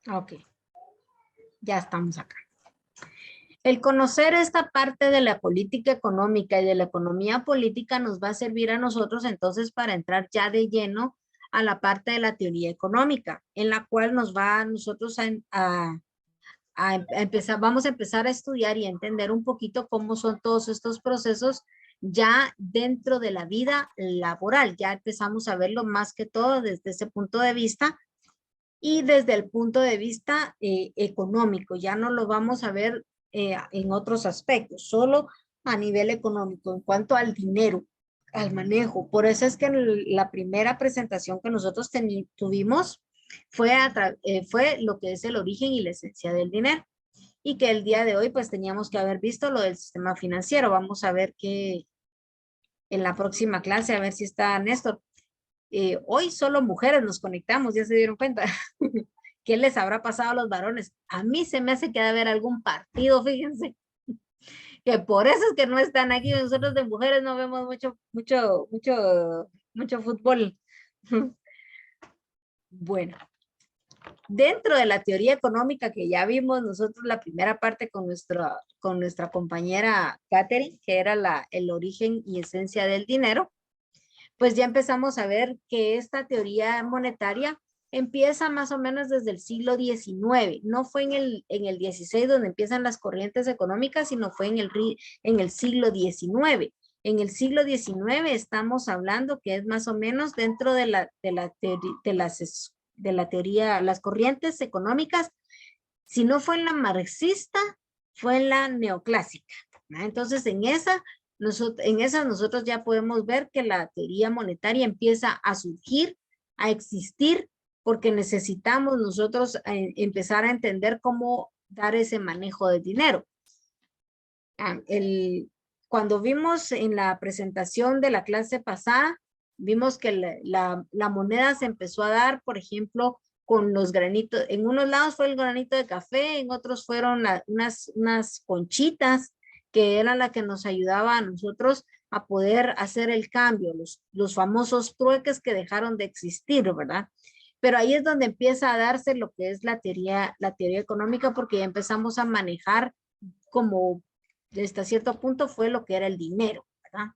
Ok, ya estamos acá. El conocer esta parte de la política económica y de la economía política nos va a servir a nosotros entonces para entrar ya de lleno a la parte de la teoría económica, en la cual nos va a nosotros a empezar, vamos a empezar a estudiar y a entender un poquito cómo son todos estos procesos ya dentro de la vida laboral. Ya empezamos a verlo más que todo desde ese punto de vista y desde el punto de vista económico. Ya no lo vamos a ver en otros aspectos, solo a nivel económico, en cuanto al dinero, al manejo. Por eso es que en la primera presentación que nosotros tuvimos fue lo que es el origen y la esencia del dinero. Y que el día de hoy pues teníamos que haber visto lo del sistema financiero. Vamos a ver que en la próxima clase, a ver si está Néstor. Hoy solo mujeres nos conectamos, ya se dieron cuenta. ¿Qué les habrá pasado a los varones? A mí se me hace que debe haber algún partido, fíjense, que por eso es que no están aquí. Nosotros de mujeres no vemos mucho fútbol. Bueno, dentro de la teoría económica que ya vimos nosotros la primera parte con nuestra compañera Catherine, que era el origen y esencia del dinero, pues ya empezamos a ver que esta teoría monetaria empieza más o menos desde el siglo XIX. No fue en el 16 donde empiezan las corrientes económicas, sino fue en el siglo XIX. En el siglo XIX estamos hablando que es más o menos dentro de la teoría, las corrientes económicas, si no fue en la marxista, fue en la neoclásica, ¿no? Entonces, en esa nosotros ya podemos ver que la teoría monetaria empieza a surgir, a existir, porque necesitamos nosotros empezar a entender cómo dar ese manejo de dinero. Ah, cuando vimos en la presentación de la clase pasada, vimos que la moneda se empezó a dar, por ejemplo, con los granitos. En unos lados fue el granito de café, en otros fueron unas conchitas que eran la que nos ayudaba a nosotros a poder hacer el cambio, los famosos trueques que dejaron de existir, ¿verdad? Pero ahí es donde empieza a darse lo que es la teoría económica, porque ya empezamos a manejar como hasta cierto punto fue lo que era el dinero, ¿verdad?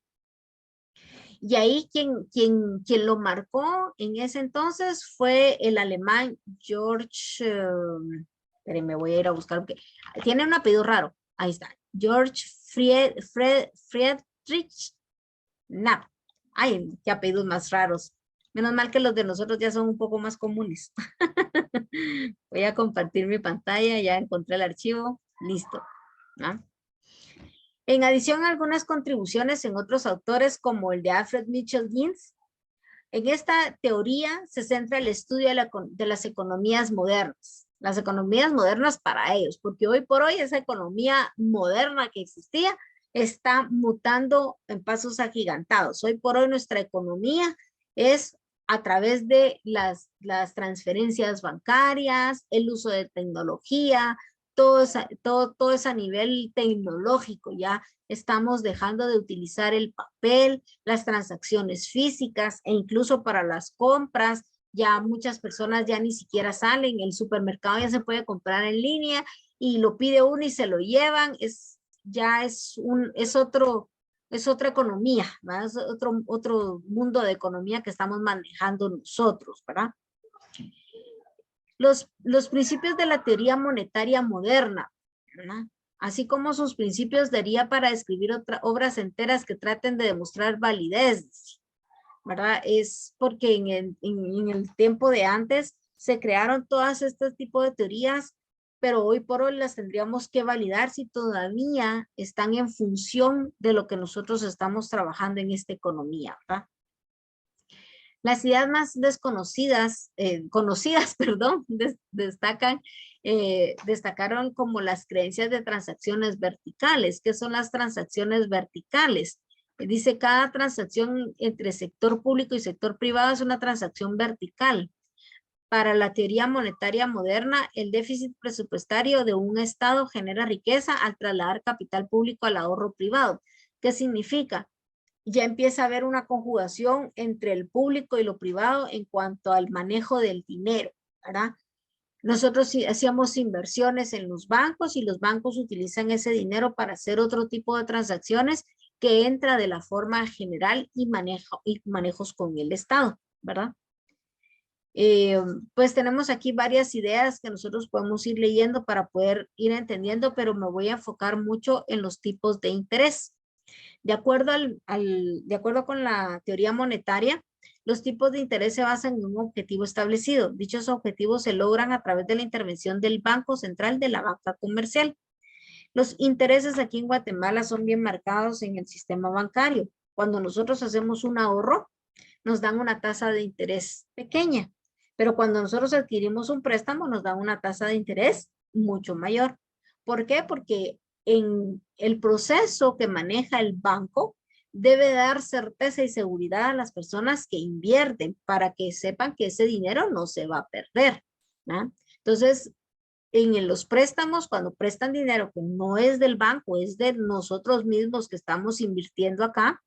Y ahí quien lo marcó en ese entonces fue el alemán George, espérenme, voy a ir a buscar, porque tiene un apellido raro, ahí está, George Friedrich Knapp. Ay, qué apellidos más raros. Menos mal que los de nosotros ya son un poco más comunes. Voy a compartir mi pantalla, ya encontré el archivo, listo, ¿no? En adición a algunas contribuciones en otros autores como el de Alfred Mitchell Gibbs, en esta teoría se centra el estudio de las economías modernas para ellos, porque hoy por hoy esa economía moderna que existía está mutando en pasos agigantados. Hoy por hoy nuestra economía es a través de las transferencias bancarias, el uso de tecnología, todo es a nivel tecnológico. Ya estamos dejando de utilizar el papel, las transacciones físicas e incluso para las compras. Ya muchas personas ya ni siquiera salen, el supermercado ya se puede comprar en línea y lo pide uno y se lo llevan. Es otra economía, ¿verdad? Es otro mundo de economía que estamos manejando nosotros, ¿verdad? Los principios de la teoría monetaria moderna, ¿verdad? Así como sus principios daría para escribir obras enteras que traten de demostrar validez, ¿verdad? Es porque en el tiempo de antes se crearon todas estos tipos de teorías, pero hoy por hoy las tendríamos que validar si todavía están en función de lo que nosotros estamos trabajando en esta economía, ¿verdad? Las ideas más conocidas, perdón, destacaron como las creencias de transacciones verticales. ¿Qué son las transacciones verticales? Dice, cada transacción entre sector público y sector privado es una transacción vertical. Para la teoría monetaria moderna, el déficit presupuestario de un Estado genera riqueza al trasladar capital público al ahorro privado. ¿Qué significa? Ya empieza a haber una conjugación entre el público y lo privado en cuanto al manejo del dinero, ¿verdad? Nosotros sí hacíamos inversiones en los bancos y los bancos utilizan ese dinero para hacer otro tipo de transacciones que entra de la forma general y manejos con el Estado, ¿verdad? Eh, pues tenemos aquí varias ideas que nosotros podemos ir leyendo para poder ir entendiendo, pero me voy a enfocar mucho en los tipos de interés. De acuerdo, de acuerdo con la teoría monetaria, los tipos de interés se basan en un objetivo establecido. Dichos objetivos se logran a través de la intervención del Banco Central de la banca comercial. Los intereses aquí en Guatemala son bien marcados en el sistema bancario. Cuando nosotros hacemos un ahorro, nos dan una tasa de interés pequeña, pero cuando nosotros adquirimos un préstamo, nos dan una tasa de interés mucho mayor. ¿Por qué? Porque en el proceso que maneja el banco, debe dar certeza y seguridad a las personas que invierten para que sepan que ese dinero no se va a perder, ¿no? Entonces, en los préstamos, cuando prestan dinero que no es del banco, es de nosotros mismos que estamos invirtiendo acá,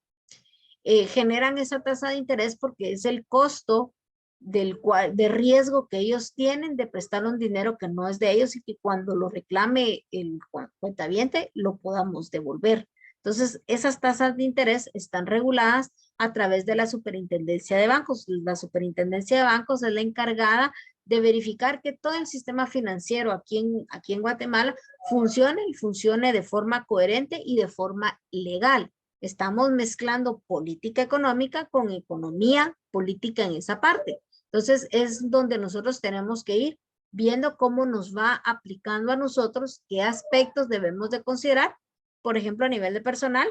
generan esa tasa de interés porque es el costo de riesgo que ellos tienen de prestar un dinero que no es de ellos y que cuando lo reclame el cuentaviente lo podamos devolver. Entonces, esas tasas de interés están reguladas a través de la Superintendencia de Bancos. La Superintendencia de Bancos es la encargada de verificar que todo el sistema financiero aquí en Guatemala funcione y funcione de forma coherente y de forma legal. Estamos mezclando política económica con economía política en esa parte. Entonces es donde nosotros tenemos que ir viendo cómo nos va aplicando a nosotros, qué aspectos debemos de considerar, por ejemplo, a nivel de personal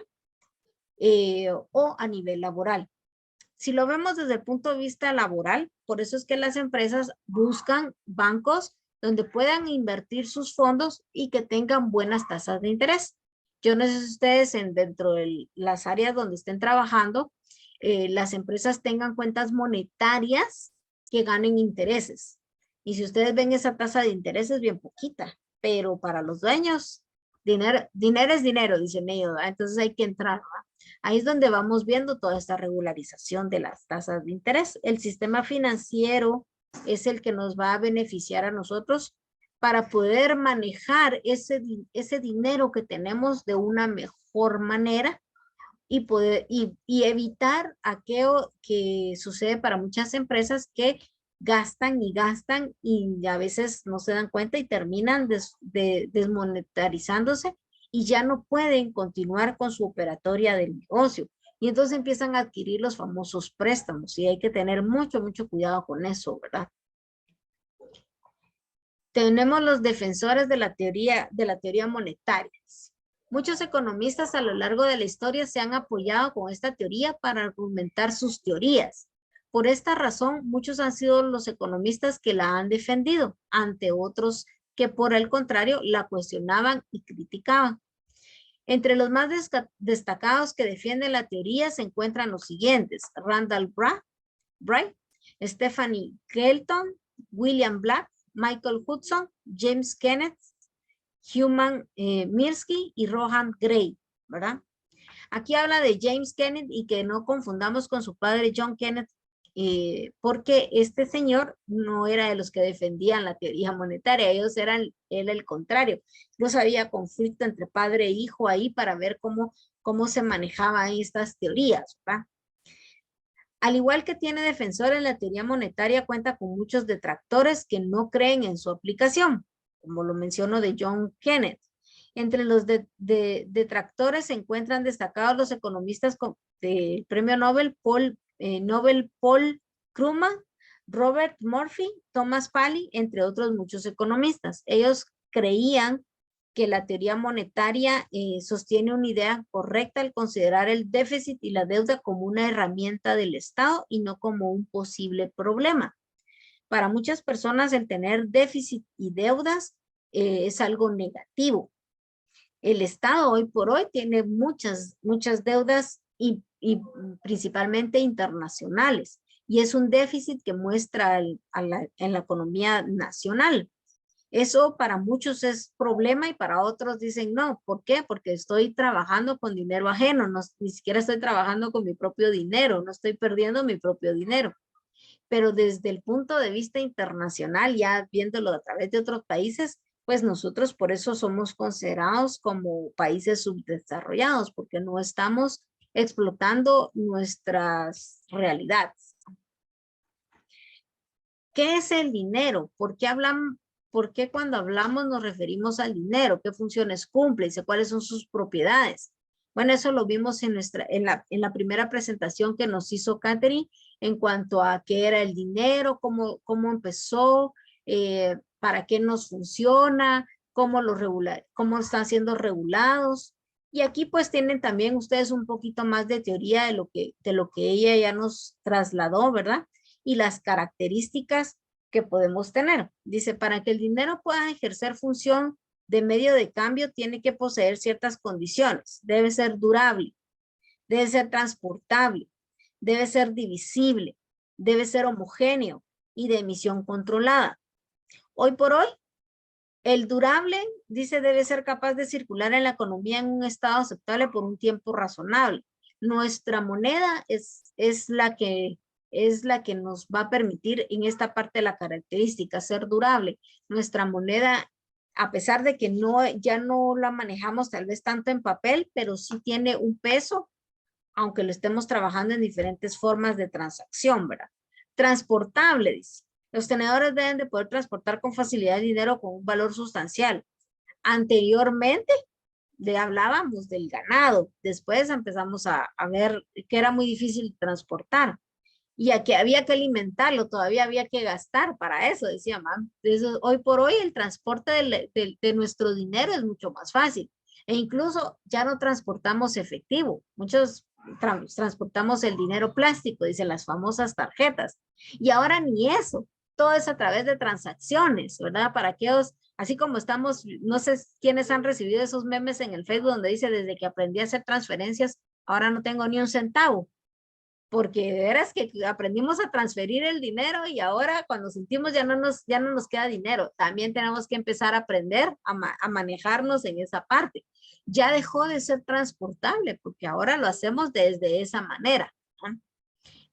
o a nivel laboral. Si lo vemos desde el punto de vista laboral, por eso es que las empresas buscan bancos donde puedan invertir sus fondos y que tengan buenas tasas de interés. Yo no sé si ustedes dentro de las áreas donde estén trabajando, las empresas tengan cuentas monetarias que ganen intereses. Y si ustedes ven esa tasa de interés es bien poquita, pero para los dueños, dinero es dinero, dicen ellos, ¿verdad? Entonces hay que entrar, ¿verdad? Ahí es donde vamos viendo toda esta regularización de las tasas de interés. El sistema financiero es el que nos va a beneficiar a nosotros para poder manejar ese dinero que tenemos de una mejor manera y poder y evitar aquello que sucede para muchas empresas que gastan y gastan y a veces no se dan cuenta y terminan desmonetarizándose y ya no pueden continuar con su operatoria del negocio. Y entonces empiezan a adquirir los famosos préstamos y hay que tener mucho, mucho cuidado con eso, ¿verdad? Tenemos los defensores de la teoría monetaria. Muchos economistas a lo largo de la historia se han apoyado con esta teoría para argumentar sus teorías. Por esta razón, muchos han sido los economistas que la han defendido ante otros que por el contrario la cuestionaban y criticaban. Entre los más destacados que defienden la teoría se encuentran los siguientes: Randall Bright, Stephanie Kelton, William Black, Michael Hudson, James Kenneth, Human Mirsky y Rohan Gray, ¿verdad? Aquí habla de James Kenneth y que no confundamos con su padre John Kenneth, porque este señor no era de los que defendían la teoría monetaria, ellos eran él el contrario. No había conflicto entre padre e hijo ahí para ver cómo se manejaban estas teorías, ¿verdad? Al igual que tiene defensores, la teoría monetaria cuenta con muchos detractores que no creen en su aplicación, como lo menciono de John Kenneth. Entre los detractores se encuentran destacados los economistas del premio Nobel Paul Krugman, Robert Murphy, Thomas Paley, entre otros muchos economistas. Ellos creían que la teoría monetaria sostiene una idea correcta al considerar el déficit y la deuda como una herramienta del Estado y no como un posible problema. Para muchas personas el tener déficit y deudas es algo negativo. El Estado hoy por hoy tiene muchas deudas y principalmente internacionales y es un déficit que muestra en la economía nacional. Eso para muchos es problema y para otros dicen no. ¿Por qué? Porque estoy trabajando con dinero ajeno, no, ni siquiera estoy trabajando con mi propio dinero, no estoy perdiendo mi propio dinero. pero desde el punto de vista internacional, ya viéndolo a través de otros países, pues nosotros por eso somos considerados como países subdesarrollados, porque no estamos explotando nuestras realidades. ¿Qué es el dinero? ¿Por qué cuando hablamos nos referimos al dinero? ¿Qué funciones cumple? ¿Cuáles son sus propiedades? Bueno, eso lo vimos en la primera presentación que nos hizo Catherine en cuanto a qué era el dinero, cómo empezó, para qué nos funciona, cómo están siendo regulados. Y aquí pues tienen también ustedes un poquito más de teoría de lo que ella ya nos trasladó, ¿verdad? Y las características que podemos tener. Dice, para que el dinero pueda ejercer función de medio de cambio, tiene que poseer ciertas condiciones. Debe ser durable, debe ser transportable, debe ser divisible, debe ser homogéneo y de emisión controlada. Hoy por hoy, el durable, dice, debe ser capaz de circular en la economía en un estado aceptable por un tiempo razonable. Nuestra moneda es la que nos va a permitir en esta parte de la característica ser durable. Nuestra moneda, a pesar de que ya no la manejamos tal vez tanto en papel, pero sí tiene un peso, aunque lo estemos trabajando en diferentes formas de transacción, ¿verdad? Transportable, dice. Los tenedores deben de poder transportar con facilidad dinero con un valor sustancial. Anteriormente hablábamos del ganado, después empezamos a ver que era muy difícil transportar y a que había que alimentarlo, todavía había que gastar para eso, decía mamá. Entonces, hoy por hoy el transporte de nuestro dinero es mucho más fácil e incluso ya no transportamos efectivo, muchos transportamos el dinero plástico, dice las famosas tarjetas, y ahora ni eso, todo es a través de transacciones, ¿verdad? Para aquellos, así como estamos, no sé quiénes han recibido esos memes en el Facebook donde dice, desde que aprendí a hacer transferencias, ahora no tengo ni un centavo, porque de veras que aprendimos a transferir el dinero y ahora cuando sentimos ya no nos queda dinero. También tenemos que empezar a aprender a manejarnos en esa parte. Ya dejó de ser transportable porque ahora lo hacemos desde esa manera, ¿no?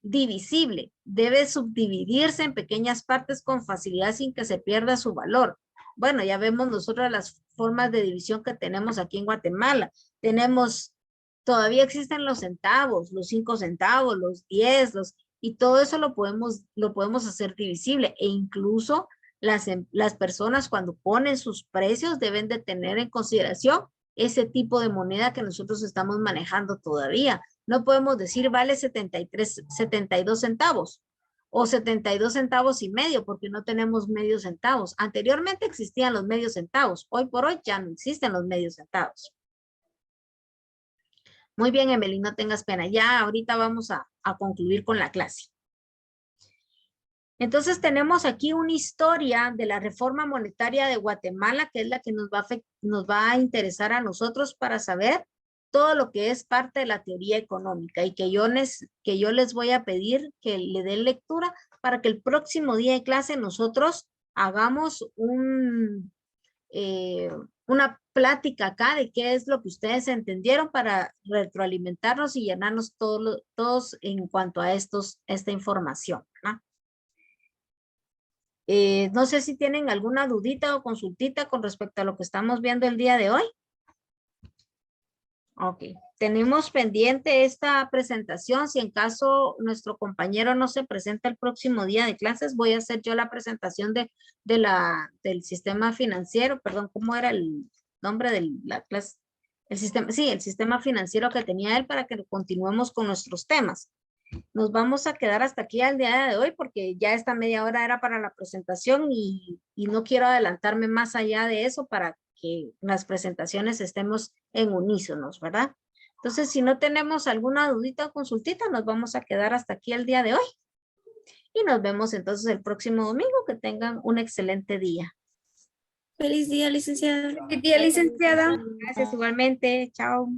Divisible, debe subdividirse en pequeñas partes con facilidad sin que se pierda su valor. Bueno, ya vemos nosotros las formas de división que tenemos aquí en Guatemala. Todavía existen los centavos, los 5 centavos, los 10, y todo eso lo podemos hacer divisible. E incluso las personas cuando ponen sus precios deben de tener en consideración ese tipo de moneda que nosotros estamos manejando todavía. No podemos decir vale 72 centavos o 72 centavos y medio porque no tenemos medios centavos. Anteriormente existían los medios centavos. Hoy por hoy ya no existen los medios centavos. Muy bien, Emily, no tengas pena. Ya ahorita vamos a concluir con la clase. Entonces tenemos aquí una historia de la reforma monetaria de Guatemala, que es la que nos va a interesar a nosotros para saber todo lo que es parte de la teoría económica y que yo les voy a pedir que le den lectura para que el próximo día de clase nosotros hagamos una plática acá de qué es lo que ustedes entendieron para retroalimentarnos y llenarnos todos en cuanto a esta información, ¿no? No sé si tienen alguna dudita o consultita con respecto a lo que estamos viendo el día de hoy. Ok, tenemos pendiente esta presentación. Si en caso nuestro compañero no se presenta el próximo día de clases, voy a hacer yo la presentación del sistema financiero. Perdón, ¿cómo era el nombre de la clase? El sistema financiero que tenía él para que continuemos con nuestros temas. Nos vamos a quedar hasta aquí al día de hoy porque ya esta media hora era para la presentación y no quiero adelantarme más allá de eso para que las presentaciones estemos en unísonos, ¿verdad? Entonces, si no tenemos alguna dudita o consultita, nos vamos a quedar hasta aquí el día de hoy. Y nos vemos entonces el próximo domingo. Que tengan un excelente día. Feliz día, licenciada. Feliz día, licenciada. Gracias igualmente. Chao.